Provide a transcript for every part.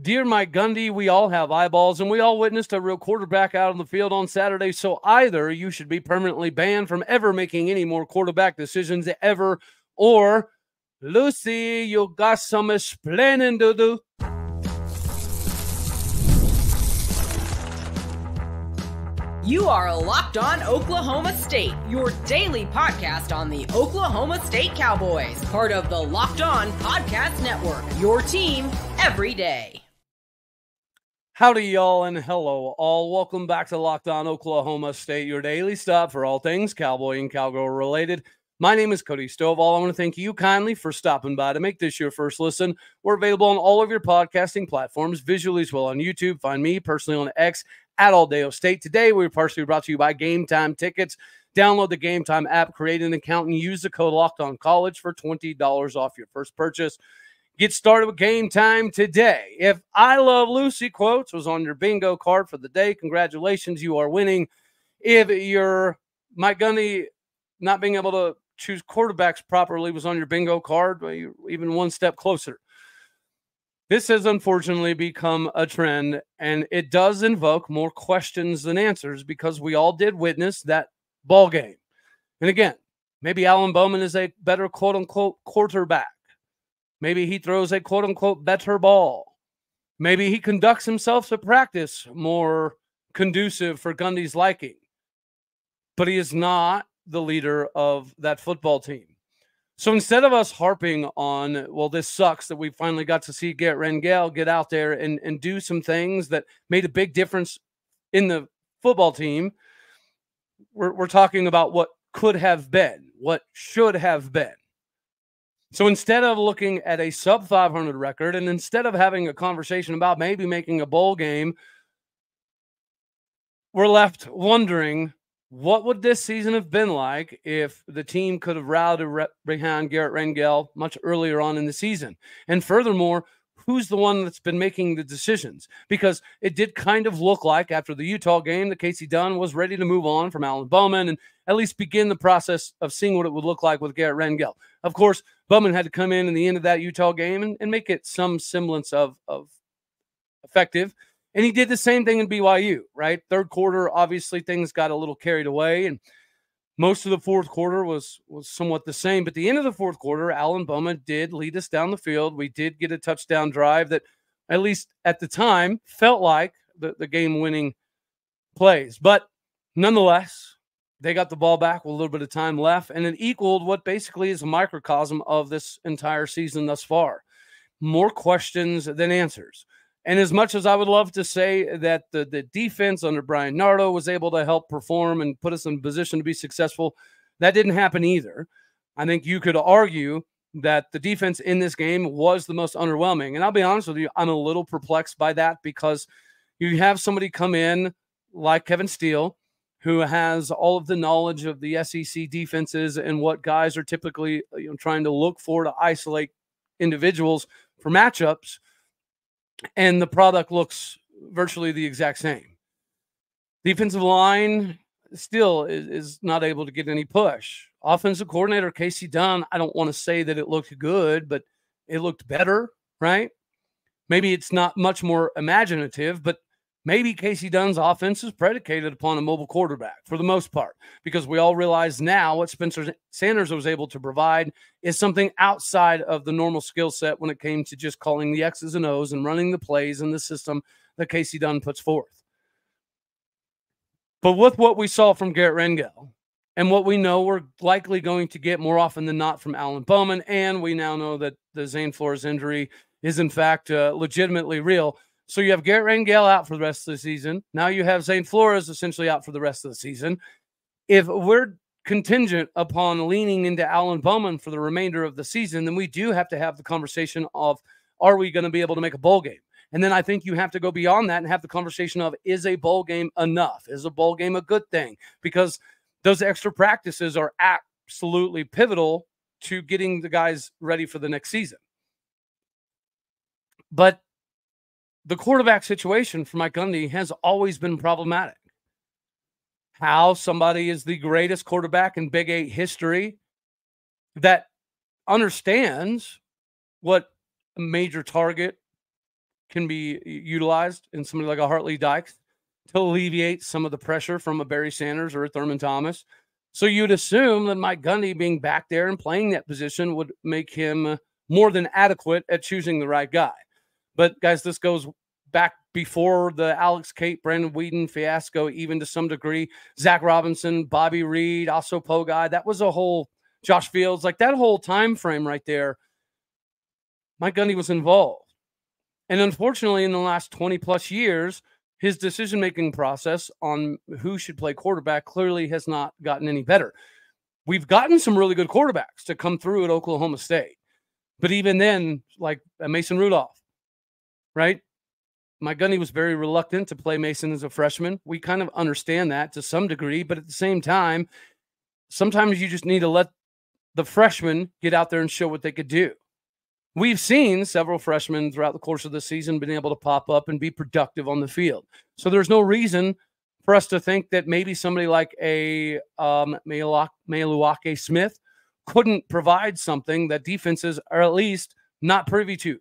Dear Mike Gundy, we all have eyeballs, and we all witnessed a real quarterback out on the field on Saturday. So either you should be permanently banned from ever making any more quarterback decisions ever, or Lucy, you got some explaining to do. You are Locked On Oklahoma State, your daily podcast on the Oklahoma State Cowboys, part of the Locked On Podcast Network, your team every day. Howdy, y'all, and hello, all. Welcome back to Locked On Oklahoma State, your daily stop for all things Cowboy and Cowgirl related. My name is Cody Stovall. I want to thank you kindly for stopping by to make this your first listen. We're available on all of your podcasting platforms, visually as well on YouTube. Find me personally on X at Aldeo State. Today, we're partially brought to you by Game Time Tickets. Download the Game Time app, create an account, and use the code LOCKEDONCollege for $20 off your first purchase. Get started with Game Time today. If I Love Lucy quotes was on your bingo card for the day, congratulations, you are winning. If your Mike Gundy not being able to choose quarterbacks properly was on your bingo card, well, you're even one step closer. This has unfortunately become a trend, and it does invoke more questions than answers because we all did witness that ball game. And again, maybe Alan Bowman is a better quote-unquote quarterback. Maybe he throws a quote-unquote better ball. Maybe he conducts himself to practice more conducive for Gundy's liking. But he is not the leader of that football team. So instead of us harping on, well, this sucks that we finally got to see Garret Rangel get out there and do some things that made a big difference in the football team, we're talking about what could have been, what should have been. So instead of looking at a sub-500 record and instead of having a conversation about maybe making a bowl game, we're left wondering, what would this season have been like if the team could have rallied behind Garret Rangel much earlier on in the season? And furthermore, who's the one that's been making the decisions? Because it did kind of look like after the Utah game that Casey Dunn was ready to move on from Alan Bowman and at least begin the process of seeing what it would look like with Garret Rangel. Of course, Bowman had to come in the end of that Utah game and make it some semblance of effective. And he did the same thing in BYU, right? Third quarter, obviously, things got a little carried away, and most of the fourth quarter was somewhat the same. But the end of the fourth quarter, Alan Bowman did lead us down the field. We did get a touchdown drive that, at least at the time, felt like the game-winning plays. But nonetheless, they got the ball back with a little bit of time left, and it equaled what basically is a microcosm of this entire season thus far. More questions than answers. And as much as I would love to say that the defense under Brian Nardo was able to help perform and put us in a position to be successful, that didn't happen either. I think you could argue that the defense in this game was the most underwhelming. And I'll be honest with you, I'm a little perplexed by that because you have somebody come in like Kevin Steele, who has all of the knowledge of the SEC defenses and what guys are typically trying to look for to isolate individuals for matchups. And the product looks virtually the exact same. Defensive line still is not able to get any push. Offensive coordinator Casey Dunn, I don't want to say that it looked good, but it looked better, right? Maybe it's not much more imaginative, but maybe Casey Dunn's offense is predicated upon a mobile quarterback for the most part, because we all realize now what Spencer Sanders was able to provide is something outside of the normal skill set when it came to just calling the X's and O's and running the plays in the system that Casey Dunn puts forth. But with what we saw from Garret Rangel and what we know we're likely going to get more often than not from Alan Bowman, and we now know that the Zane Flores injury is in fact legitimately real. So you have Garret Rangel out for the rest of the season. Now you have Zane Flores essentially out for the rest of the season. If we're contingent upon leaning into Alan Bowman for the remainder of the season, then we do have to have the conversation of, are we going to be able to make a bowl game? And then I think you have to go beyond that and have the conversation of, is a bowl game enough? Is a bowl game a good thing? Because those extra practices are absolutely pivotal to getting the guys ready for the next season. But the quarterback situation for Mike Gundy has always been problematic. How somebody is the greatest quarterback in Big 8 history that understands what a major target can be utilized in somebody like a Hartley Dykes to alleviate some of the pressure from a Barry Sanders or a Thurman Thomas. So you'd assume that Mike Gundy being back there and playing that position would make him more than adequate at choosing the right guy. But guys, this goes back before the Alex Cate, Brandon Whedon fiasco, even to some degree. Zach Robinson, Bobby Reed, also Poe guy. That was a whole Josh Fields, like that whole time frame right there. Mike Gundy was involved. And unfortunately, in the last 20 plus years, his decision-making process on who should play quarterback clearly has not gotten any better. We've gotten some really good quarterbacks to come through at Oklahoma State. But even then, like Mason Rudolph, right? Mike Gundy was very reluctant to play Mason as a freshman. We kind of understand that to some degree, but at the same time, sometimes you just need to let the freshmen get out there and show what they could do. We've seen several freshmen throughout the course of the season been able to pop up and be productive on the field. So there's no reason for us to think that maybe somebody like a Maluake Smith couldn't provide something that defenses are at least not privy to.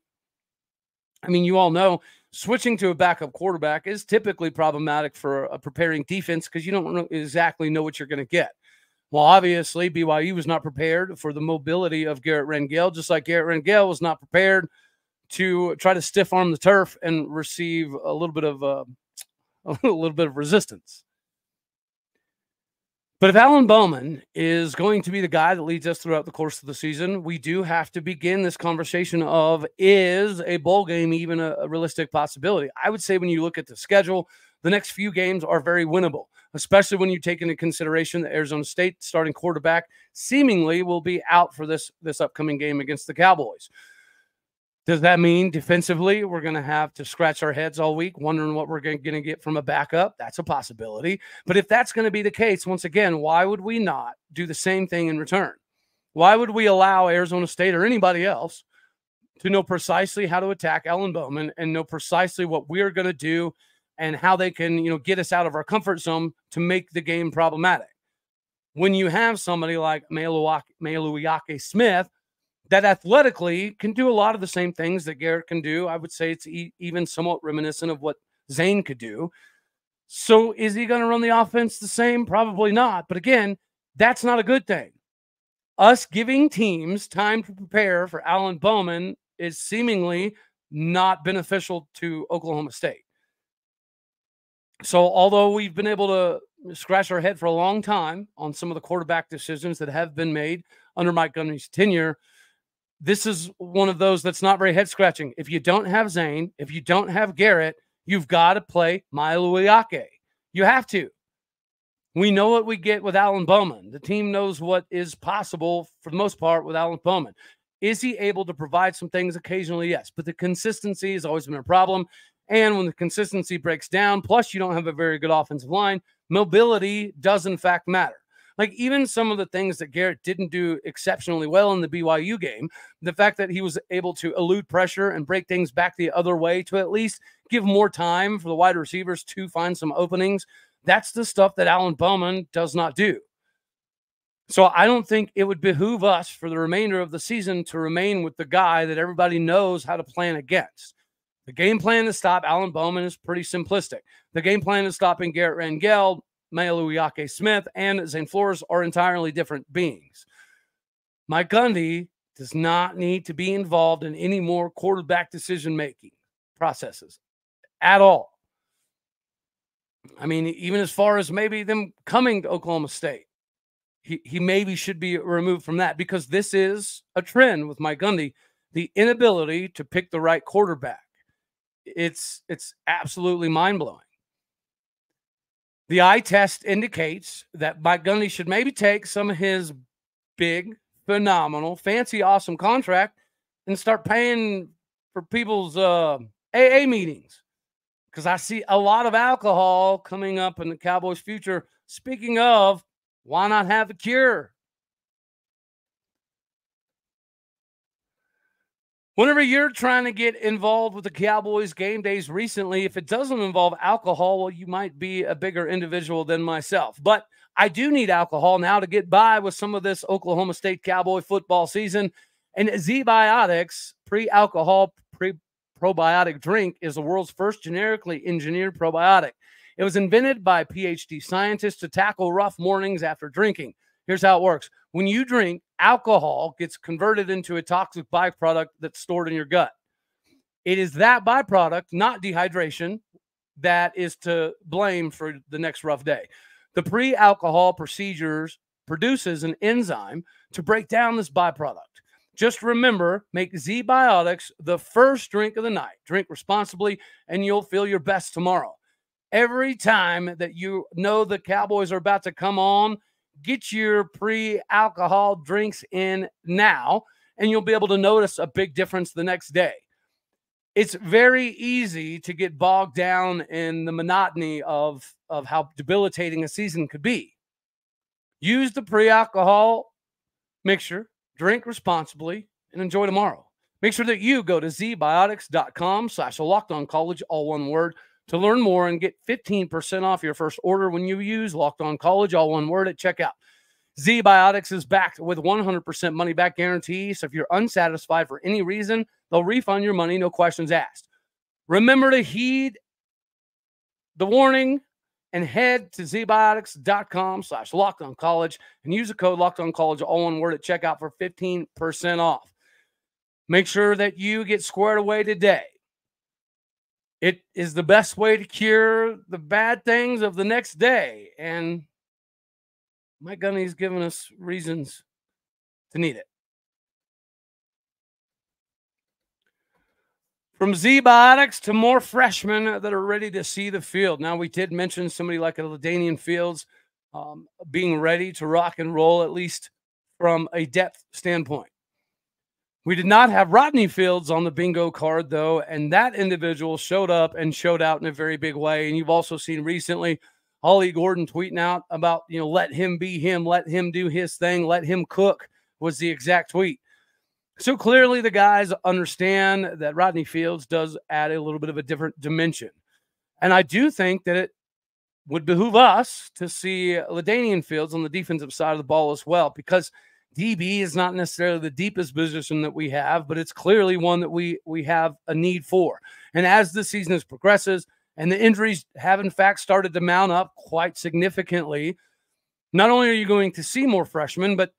I mean, you all know switching to a backup quarterback is typically problematic for a preparing defense because you don't exactly know what you're going to get. Well, obviously, BYU was not prepared for the mobility of Garret Rangel, just like Garret Rangel was not prepared to try to stiff arm the turf and receive a little bit of resistance. But if Alan Bowman is going to be the guy that leads us throughout the course of the season, we do have to begin this conversation of, is a bowl game even a realistic possibility? I would say when you look at the schedule, the next few games are very winnable, especially when you take into consideration that Arizona State starting quarterback seemingly will be out for this upcoming game against the Cowboys. Does that mean defensively we're going to have to scratch our heads all week wondering what we're going to get from a backup? That's a possibility. But if that's going to be the case, once again, why would we not do the same thing in return? Why would we allow Arizona State or anybody else to know precisely how to attack Alan Bowman and know precisely what we're going to do and how they can, get us out of our comfort zone to make the game problematic? When you have somebody like Maluake Smith that athletically can do a lot of the same things that Garret can do, I would say it's even somewhat reminiscent of what Zane could do. So is he going to run the offense the same? Probably not. But again, that's not a good thing. Us giving teams time to prepare for Alan Bowman is seemingly not beneficial to Oklahoma State. So although we've been able to scratch our head for a long time on some of the quarterback decisions that have been made under Mike Gundy's tenure, this is one of those that's not very head-scratching. If you don't have Zane, if you don't have Garret, you've got to play Maluake. You have to. We know what we get with Alan Bowman. The team knows what is possible for the most part with Alan Bowman. Is he able to provide some things occasionally? Yes, but the consistency has always been a problem. And when the consistency breaks down, plus you don't have a very good offensive line, mobility does in fact matter. Like even some of the things that Garret didn't do exceptionally well in the BYU game, the fact that he was able to elude pressure and break things back the other way to at least give more time for the wide receivers to find some openings, that's the stuff that Alan Bowman does not do. So I don't think it would behoove us for the remainder of the season to remain with the guy that everybody knows how to plan against. The game plan to stop Alan Bowman is pretty simplistic. The game plan to stopping Garret Rangel, Maluake Smith, and Zane Flores are entirely different beings. Mike Gundy does not need to be involved in any more quarterback decision-making processes at all. I mean, even as far as maybe them coming to Oklahoma State, he maybe should be removed from that because this is a trend with Mike Gundy, the inability to pick the right quarterback. It's absolutely mind-blowing. The eye test indicates that Mike Gundy should maybe take some of his big, phenomenal, fancy, awesome contract and start paying for people's AA meetings. Because I see a lot of alcohol coming up in the Cowboys' future. Speaking of, why not have a cure? Whenever you're trying to get involved with the Cowboys game days recently, if it doesn't involve alcohol, well, you might be a bigger individual than myself. But I do need alcohol now to get by with some of this Oklahoma State Cowboy football season. And ZBiotics pre-alcohol, probiotic drink is the world's first generically engineered probiotic. It was invented by PhD scientists to tackle rough mornings after drinking. Here's how it works. When you drink, alcohol gets converted into a toxic byproduct that's stored in your gut. It is that byproduct, not dehydration, that is to blame for the next rough day. The pre-alcohol procedures produces an enzyme to break down this byproduct. Just remember, make ZBiotics the first drink of the night. Drink responsibly, and you'll feel your best tomorrow. Every time that you know the Cowboys are about to come on, get your pre-alcohol drinks in now, and you'll be able to notice a big difference the next day. It's very easy to get bogged down in the monotony of how debilitating a season could be. Use the pre-alcohol mixture, drink responsibly, and enjoy tomorrow. Make sure that you go to zbiotics.com/LockedOnCollege, all one word, to learn more and get 15% off your first order when you use Locked On College, all one word, at checkout. ZBiotics is backed with 100% money-back guarantee, so if you're unsatisfied for any reason, they'll refund your money, no questions asked. Remember to heed the warning and head to zbiotics.com/LockedOnCollege and use the code LockedOnCollege, all one word, at checkout for 15% off. Make sure that you get squared away today. It is the best way to cure the bad things of the next day. And Mike Gundy's given us reasons to need it. From ZBiotics to more freshmen that are ready to see the field. Now, we did mention somebody like LaDainian Fields being ready to rock and roll, at least from a depth standpoint. We did not have Rodney Fields on the bingo card, though, and that individual showed up and showed out in a very big way. And you've also seen recently Ollie Gordon tweeting out about, let him be him, let him do his thing, let him cook, was the exact tweet. So clearly the guys understand that Rodney Fields does add a little bit of a different dimension. And I do think that it would behoove us to see LaDainian Fields on the defensive side of the ball as well, because DB is not necessarily the deepest position that we have, but it's clearly one that we have a need for. And as the season progresses and the injuries have in fact started to mount up quite significantly, not only are you going to see more freshmen, but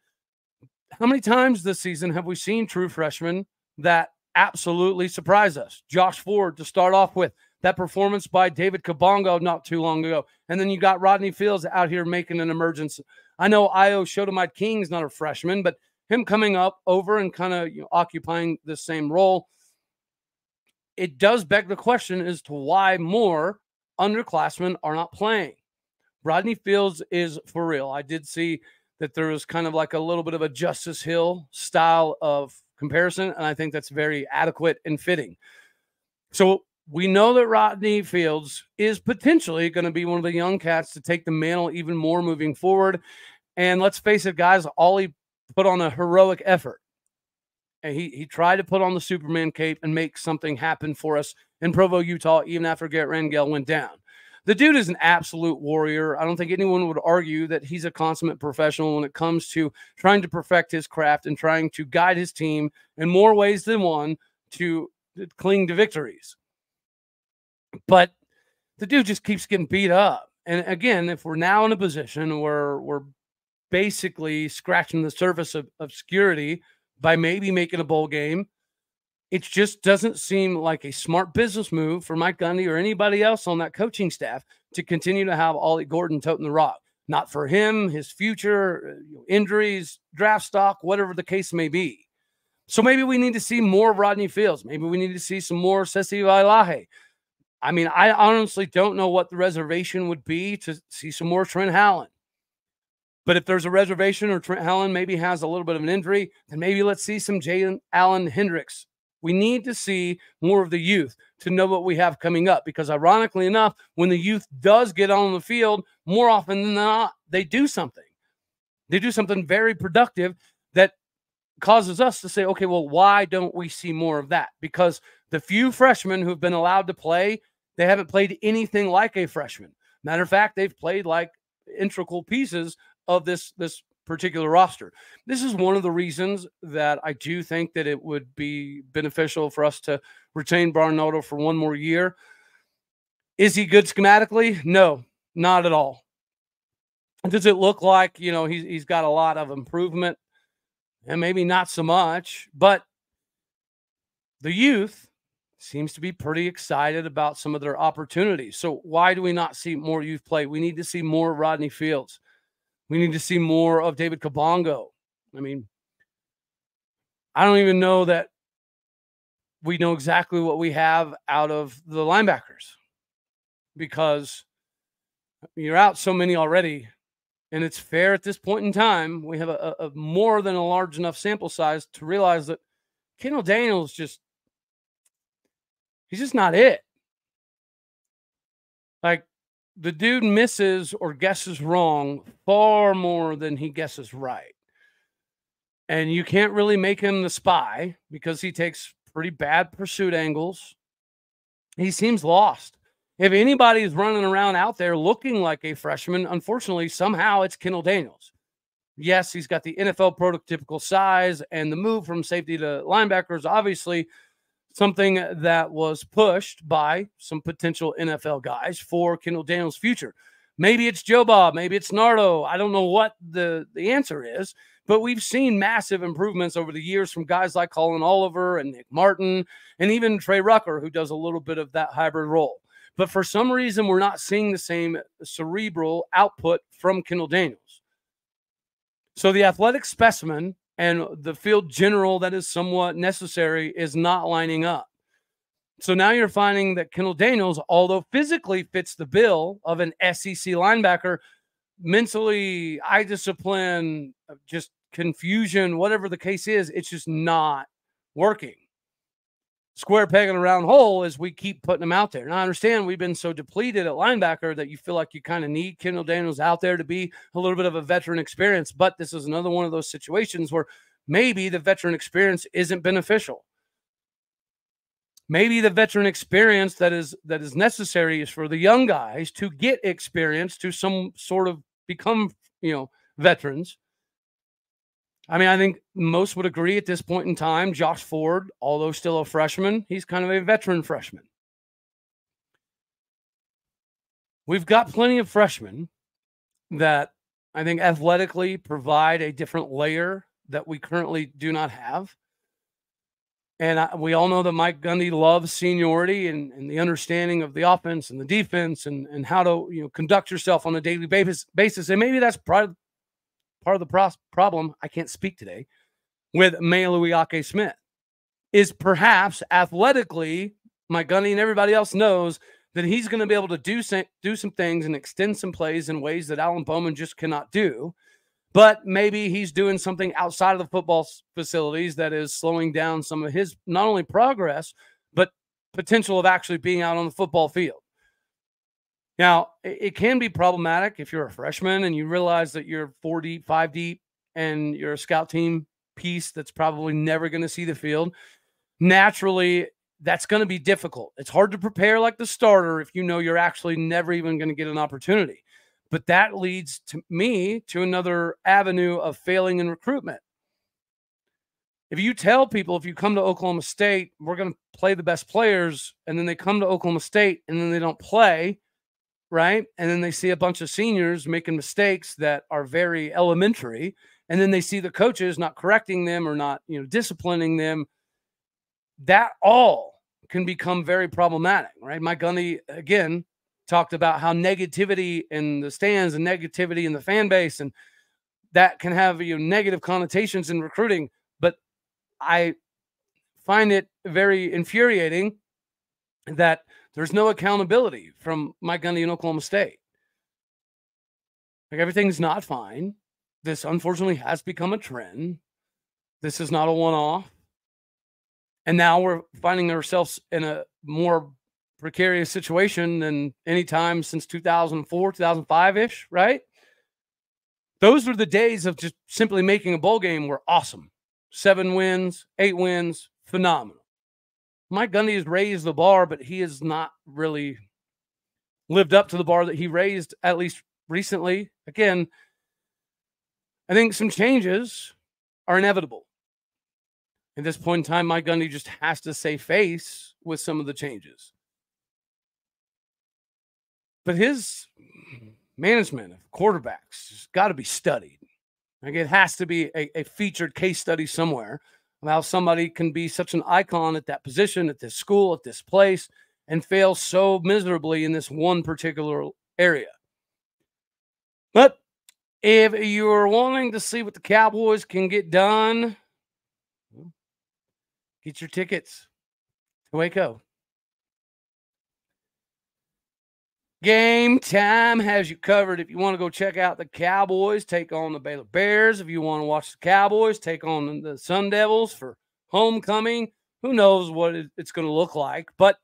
how many times this season have we seen true freshmen that absolutely surprise us? Josh Ford to start off with, that performance by David Kabongo not too long ago. And then you got Rodney Fields out here making an emergence. I know Io Shotomite King's not a freshman, but him coming up over and kind of occupying the same role, it does beg the question as to why more underclassmen are not playing. Rodney Fields is for real. I did see that there was kind of like a little bit of a Justice Hill style of comparison, and I think that's very adequate and fitting. So we know that Rodney Fields is potentially going to be one of the young cats to take the mantle even more moving forward. And let's face it, guys, Ollie put on a heroic effort. And he tried to put on the Superman cape and make something happen for us in Provo, Utah, even after Garret Rangel went down. The dude is an absolute warrior. I don't think anyone would argue that he's a consummate professional when it comes to trying to perfect his craft and trying to guide his team in more ways than one to cling to victories. But the dude just keeps getting beat up. And again, if we're now in a position where we're basically scratching the surface of obscurity by maybe making a bowl game, it just doesn't seem like a smart business move for Mike Gundy or anybody else on that coaching staff to continue to have Ollie Gordon toting the rock. Not for him, his future, injuries, draft stock, whatever the case may be. So maybe we need to see more of Rodney Fields. Maybe we need to see some more Sesi Vailahe. I mean, I honestly don't know what the reservation would be to see some more Trent Hallen. But if there's a reservation or Trent Hallen maybe has a little bit of an injury, then maybe let's see some Jalen Allen Hendricks. We need to see more of the youth to know what we have coming up, because ironically enough, when the youth does get on the field, more often than not, they do something. They do something very productive that causes us to say, okay, well, why don't we see more of that? Because the few freshmen who've been allowed to play, they haven't played anything like a freshman. Matter of fact, they've played like integral pieces of this particular roster. This is one of the reasons that I do think that it would be beneficial for us to retain Barnardo for one more year. Is he good schematically? No, not at all. Does it look like, he's got a lot of improvement? And maybe not so much, but the youth seems to be pretty excited about some of their opportunities. So why do we not see more youth play? We need to see more Rodney Fields. We need to see more of David Kabongo. I mean, I don't even know that we know exactly what we have out of the linebackers, because you're out so many already. And it's fair at this point in time. We have a more than a large enough sample size to realize that Kendall Daniels he's just not it. Like, the dude misses or guesses wrong far more than he guesses right. And you can't really make him the spy because he takes pretty bad pursuit angles. He seems lost. If anybody's running around out there looking like a freshman, unfortunately, somehow it's Kendall Daniels. Yes, he's got the NFL prototypical size, and the move from safety to linebacker is obviously something that was pushed by some potential NFL guys for Kendall Daniels' future. Maybe it's Joe Bob, maybe it's Nardo. I don't know what the answer is, but we've seen massive improvements over the years from guys like Colin Oliver and Nick Martin, and even Trey Rucker, who does a little bit of that hybrid role. But for some reason, we're not seeing the same cerebral output from Kendall Daniels. So the athletic specimen and the field general that is somewhat necessary is not lining up. So now you're finding that Kendall Daniels, although physically fits the bill of an SEC linebacker, mentally, eye discipline, just confusion, whatever the case is, it's just not working. Square peg in a round hole as we keep putting them out there. And I understand we've been so depleted at linebacker that you feel like you kind of need Kendall Daniels out there to be a little bit of a veteran experience. But this is another one of those situations where maybe the veteran experience isn't beneficial. Maybe the veteran experience that is necessary is for the young guys to get experience, to some sort of become, veterans. I mean, I think most would agree at this point in time, Josh Ford, although still a freshman, he's kind of a veteran freshman. We've got plenty of freshmen that I think athletically provide a different layer that we currently do not have. And we all know that Mike Gundy loves seniority and the understanding of the offense and the defense and how to conduct yourself on a daily basis. And maybe that's part of the problem, I can't speak today, with Maluiake Smith, is perhaps athletically, Mike Gundy and everybody else knows that he's going to be able to do some things and extend some plays in ways that Alan Bowman just cannot do. But maybe he's doing something outside of the football facilities that is slowing down some of his not only progress, but potential of actually being out on the football field. Now, it can be problematic if you're a freshman and you realize that you're 4 deep, 5 deep, and you're a scout team piece that's probably never going to see the field. Naturally, that's going to be difficult. It's hard to prepare like the starter if you know you're actually never even going to get an opportunity. But that leads to me to another avenue of failing in recruitment. If you tell people, if you come to Oklahoma State, we're going to play the best players, and then they come to Oklahoma State and then they don't play, right? And then they see a bunch of seniors making mistakes that are very elementary, and then they see the coaches not correcting them or not, disciplining them. That all can become very problematic, right? Mike Gundy, again, talked about how negativity in the stands and negativity in the fan base, and that can have negative connotations in recruiting. But I find it very infuriating that there's no accountability from Mike Gundy in Oklahoma State. Like, everything's not fine. This unfortunately has become a trend. This is not a one-off. And now we're finding ourselves in a more precarious situation than any time since 2004, 2005-ish, right? Those were the days of just simply making a bowl game were awesome. 7 wins, 8 wins, phenomenal. Mike Gundy has raised the bar, but he has not really lived up to the bar that he raised, at least recently. Again, I think some changes are inevitable. At this point in time, Mike Gundy just has to save face with some of the changes. But his management of quarterbacks has got to be studied. Like, it has to be a featured case study somewhere of how somebody can be such an icon at that position, at this school, at this place, and fail so miserably in this one particular area. But if you're wanting to see what the Cowboys can get done, get your tickets to Waco. Game Time has you covered. If you want to go check out the Cowboys take on the Baylor Bears, if you want to watch the Cowboys take on the Sun Devils for homecoming, who knows what it's going to look like. But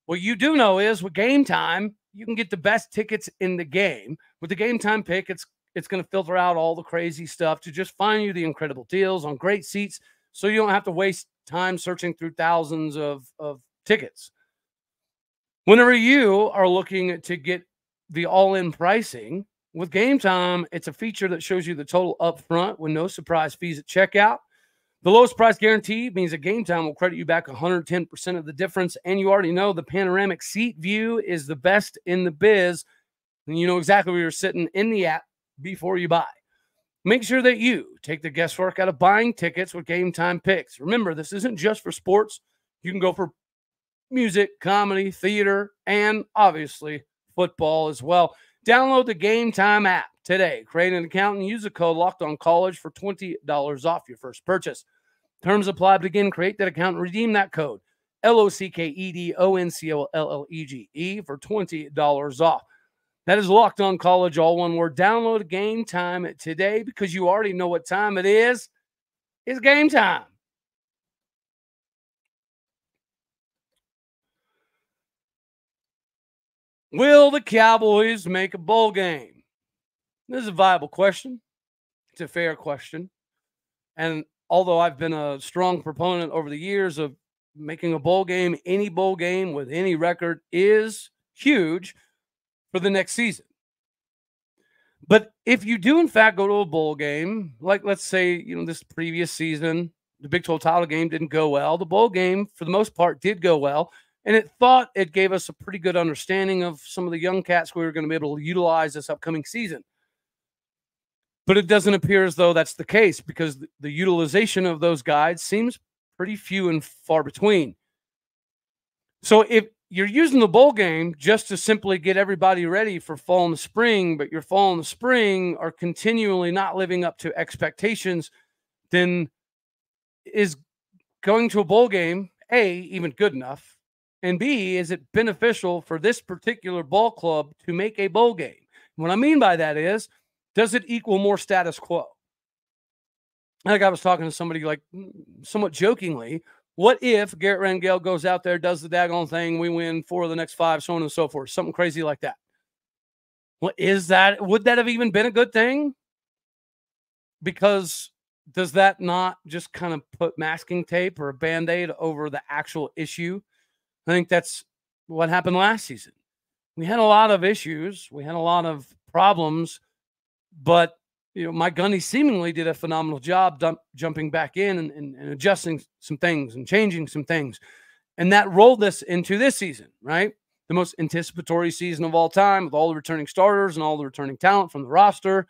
what you do know is with Game Time, you can get the best tickets in the game. With the Game Time pick, it's going to filter out all the crazy stuff to just find you the incredible deals on great seats so you don't have to waste time searching through thousands of tickets. Whenever you are looking to get the all-in pricing, with Game Time, it's a feature that shows you the total up front with no surprise fees at checkout. The lowest price guarantee means that Game Time will credit you back 110% of the difference, and you already know the panoramic seat view is the best in the biz, and you know exactly where you're sitting in the app before you buy. Make sure that you take the guesswork out of buying tickets with Game Time picks. Remember, this isn't just for sports. You can go for music, comedy, theater, and obviously football as well. Download the Game Time app today. Create an account and use the code LOCKEDONCollege for $20 off your first purchase. Terms apply. But again, create that account and redeem that code LOCKEDONCOLLEGE for $20 off. That is Locked On College, all one word. Download Game Time today because you already know what time it is. It's game time. Will the Cowboys make a bowl game? This is a viable question. It's a fair question. And although I've been a strong proponent over the years of making a bowl game, any bowl game with any record is huge for the next season. But if you do, in fact, go to a bowl game, like let's say, this previous season, the Big 12 title game didn't go well. The bowl game, for the most part, did go well. And it gave us a pretty good understanding of some of the young cats we were going to be able to utilize this upcoming season. But it doesn't appear as though that's the case because the utilization of those guys seems pretty few and far between. So if you're using the bowl game just to simply get everybody ready for fall and the spring, but your fall and the spring are continually not living up to expectations, then is going to a bowl game, A, even good enough? And B, is it beneficial for this particular ball club to make a bowl game? What I mean by that is, does it equal more status quo? I think I was talking to somebody like somewhat jokingly, what if Garret Rangel goes out there, does the daggone thing, we win 4 of the next 5, so on and so forth, something crazy like that? What is that? Would that have even been a good thing? Because does that not just kind of put masking tape or a Band-Aid over the actual issue? I think that's what happened last season. We had a lot of issues. We had a lot of problems, but Mike Gundy seemingly did a phenomenal job jumping back in and adjusting some things and changing some things. And that rolled us into this season, right? The most anticipatory season of all time with all the returning starters and all the returning talent from the roster.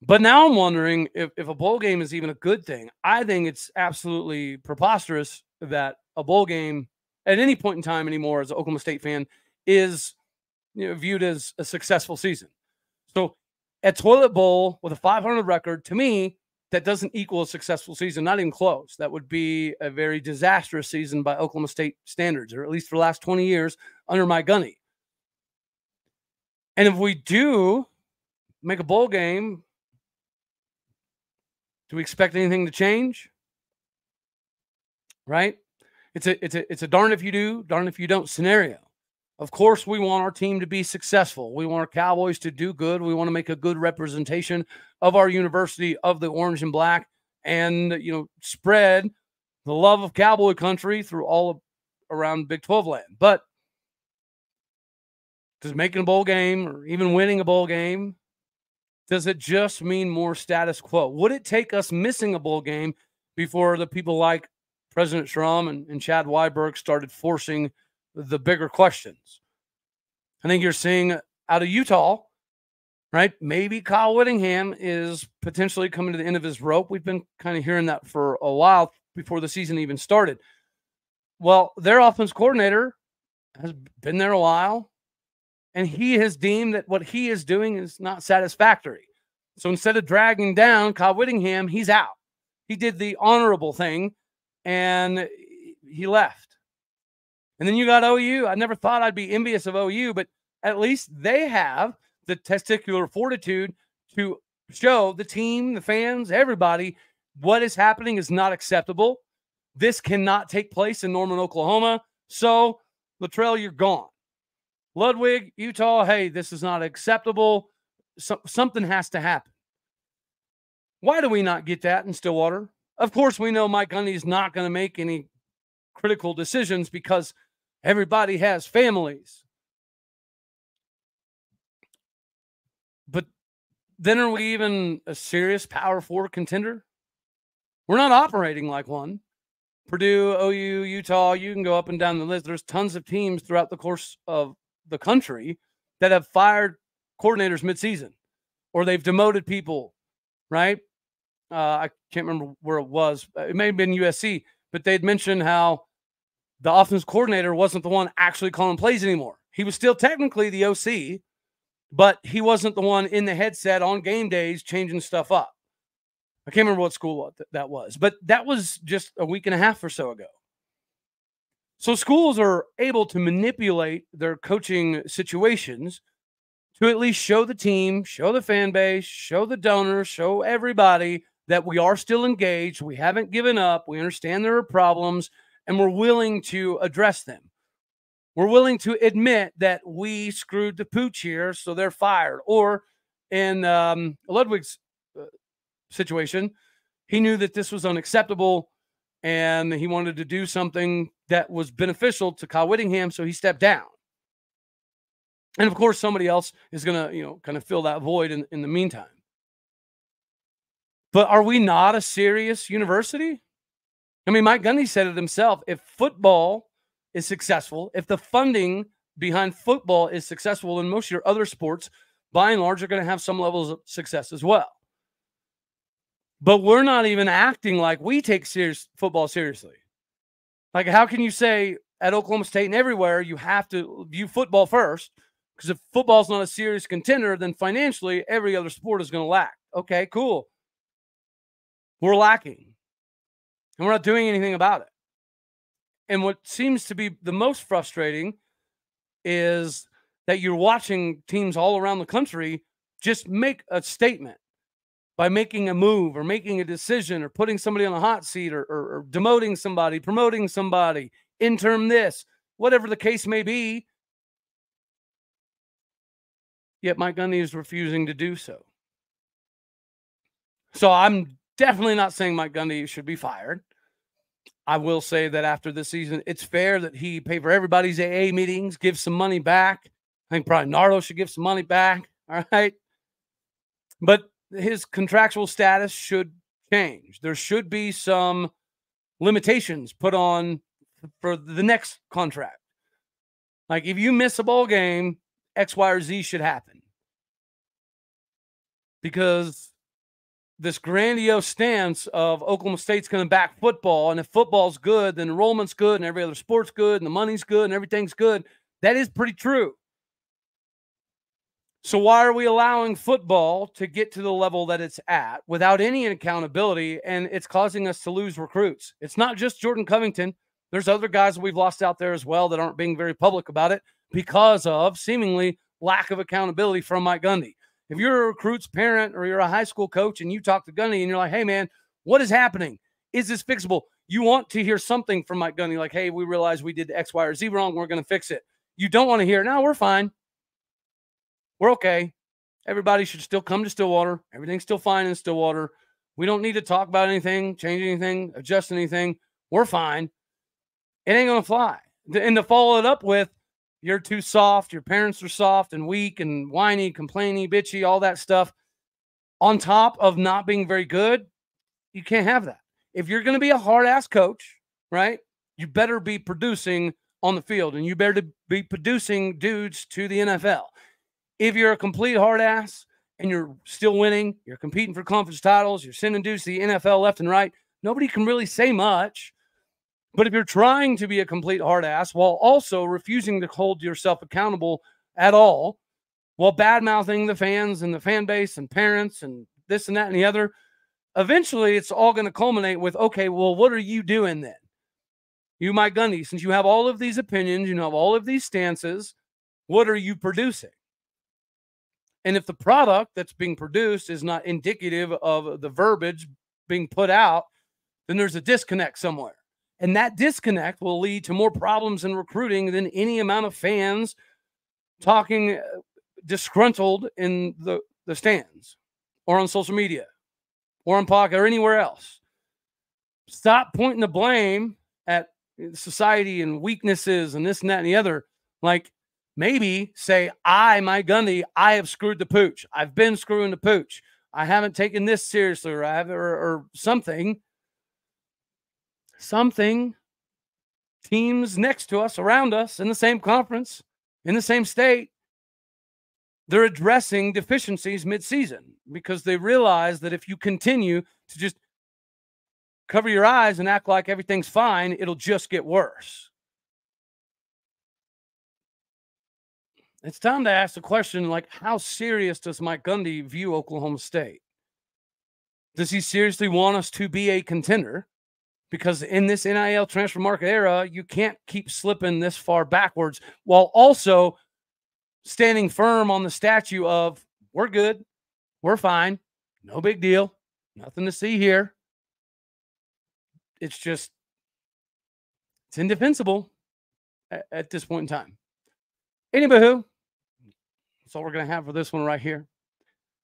But now I'm wondering if a bowl game is even a good thing. I think it's absolutely preposterous that a bowl game at any point in time anymore as an Oklahoma State fan is viewed as a successful season. So a toilet bowl with a 500 record, to me, that doesn't equal a successful season, not even close. That would be a very disastrous season by Oklahoma State standards, or at least for the last 20 years under Mike Gundy. And if we do make a bowl game, do we expect anything to change? Right? It's a darn if you do, darn if you don't scenario. Of course, we want our team to be successful. We want our Cowboys to do good. We want to make a good representation of our university, of the orange and black, and spread the love of Cowboy country through all around Big 12 land. But does making a bowl game or even winning a bowl game, does it just mean more status quo? Would it take us missing a bowl game before the people like President Schramm and Chad Weiberg started forcing the bigger questions. I think you're seeing out of Utah, right? Maybe Kyle Whittingham is potentially coming to the end of his rope. We've been kind of hearing that for a while before the season even started. Well, their offense coordinator has been there a while, and he has deemed that what he is doing is not satisfactory. So instead of dragging down Kyle Whittingham, he's out. He did the honorable thing, and he left. And then you got OU. I never thought I'd be envious of OU, but at least they have the testicular fortitude to show the team, the fans, everybody, what is happening is not acceptable. This cannot take place in Norman, Oklahoma. So, Latrell, you're gone. Ludwig, Utah, hey, this is not acceptable. Something has to happen. Why do we not get that in Stillwater? Of course, we know Mike Gundy is not going to make any critical decisions because everybody has families. But then are we even a serious Power 4 contender? We're not operating like one. Purdue, OU, Utah, you can go up and down the list. There's tons of teams throughout the course of the country that have fired coordinators midseason, or they've demoted people, right? I can't remember where it was. It may have been USC, but they'd mentioned how the offense coordinator wasn't the one actually calling plays anymore. He was still technically the OC, but he wasn't the one in the headset on game days changing stuff up. I can't remember what school that was, but that was just a week and a half or so ago. So schools are able to manipulate their coaching situations to at least show the team, show the fan base, show the donors, show everybody that we are still engaged. We haven't given up. We understand there are problems, and we're willing to address them. We're willing to admit that we screwed the pooch here, so they're fired. Or in Ludwig's situation, he knew that this was unacceptable, and he wanted to do something that was beneficial to Kyle Whittingham, so he stepped down. And, of course, somebody else is going to, kind of fill that void in the meantime. But are we not a serious university? I mean, Mike Gundy said it himself. If football is successful, if the funding behind football is successful, then most of your other sports, by and large, are going to have some levels of success as well. But we're not even acting like we take football seriously. Like, how can you say at Oklahoma State and everywhere you have to view football first? Because if football's not a serious contender, then financially every other sport is going to lack. Okay, cool. We're lacking. And we're not doing anything about it. And what seems to be the most frustrating is that you're watching teams all around the country just make a statement by making a move or making a decision or putting somebody on a hot seat or demoting somebody, promoting somebody, interim this, whatever the case may be. Yet Mike Gundy is refusing to do so. So I'm definitely not saying Mike Gundy should be fired. I will say that after this season, it's fair that he pay for everybody's AA meetings, give some money back. I think probably Nardo should give some money back. All right. But his contractual status should change. There should be some limitations put on for the next contract. Like if you miss a bowl game, X, Y, or Z should happen. Because this grandiose stance of Oklahoma State's going to back football, and if football's good, then enrollment's good, and every other sport's good, and the money's good, and everything's good, that is pretty true. So why are we allowing football to get to the level that it's at without any accountability, and it's causing us to lose recruits? It's not just Jordan Covington. There's other guys we've lost out there as well that aren't being very public about it because of seemingly lack of accountability from Mike Gundy. If you're a recruit's parent or you're a high school coach and you talk to Gundy and you're like, hey, man, what is happening? Is this fixable? You want to hear something from Mike Gundy like, hey, we realize we did X, Y, or Z wrong. We're going to fix it. You don't want to hear, no, we're fine. We're okay. Everybody should still come to Stillwater. Everything's still fine in Stillwater. We don't need to talk about anything, change anything, adjust anything. We're fine. It ain't going to fly. And to follow it up with, you're too soft, your parents are soft and weak and whiny, complainy, bitchy, all that stuff, on top of not being very good, you can't have that. if you're going to be a hard-ass coach, right, you better be producing on the field, and you better be producing dudes to the NFL. If you're a complete hard-ass and you're still winning, you're competing for conference titles, you're sending dudes to the NFL left and right, nobody can really say much. But if you're trying to be a complete hard-ass while also refusing to hold yourself accountable at all, while bad-mouthing the fans and the fan base and parents and this and that and the other, eventually it's all going to culminate with, okay, well, what are you doing then? You, Mike Gundy, since you have all of these opinions, you have all of these stances, what are you producing? And if the product that's being produced is not indicative of the verbiage being put out, then there's a disconnect somewhere. And that disconnect will lead to more problems in recruiting than any amount of fans talking disgruntled in the stands or on social media or on podcast or anywhere else. Stop pointing the blame at society and weaknesses and this and that and the other. Like, maybe say, Mike Gundy, I have screwed the pooch. I've been screwing the pooch. I haven't taken this seriously, or something. Something. Teams next to us, around us, in the same conference, in the same state, they're addressing deficiencies mid-season because they realize that if you continue to just cover your eyes and act like everything's fine, it'll just get worse. It's time to ask the question, like, how serious does Mike Gundy view Oklahoma State? Does he seriously want us to be a contender? Because in this NIL transfer market era, you can't keep slipping this far backwards while also standing firm on the statue of, we're good, we're fine, no big deal, nothing to see here. It's just, it's indefensible at this point in time. Anywho, that's all we're going to have for this one right here.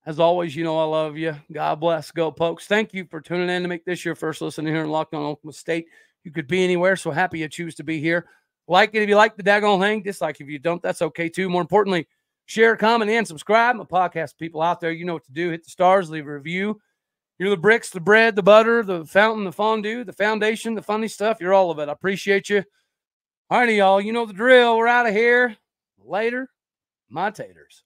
As always, you know I love you. God bless. Go Pokes. Thank you for tuning in to make this your first listen here in Locked On Oklahoma State. You could be anywhere, so happy you choose to be here. Like it if you like the daggone thing. Dislike if you don't. That's okay, too. More importantly, share, comment, and subscribe. My podcast people out there, you know what to do. Hit the stars, leave a review. You're the bricks, the bread, the butter, the fountain, the fondue, the foundation, the funny stuff. You're all of it. I appreciate you. All righty, y'all. You know the drill. We're out of here. Later, my taters.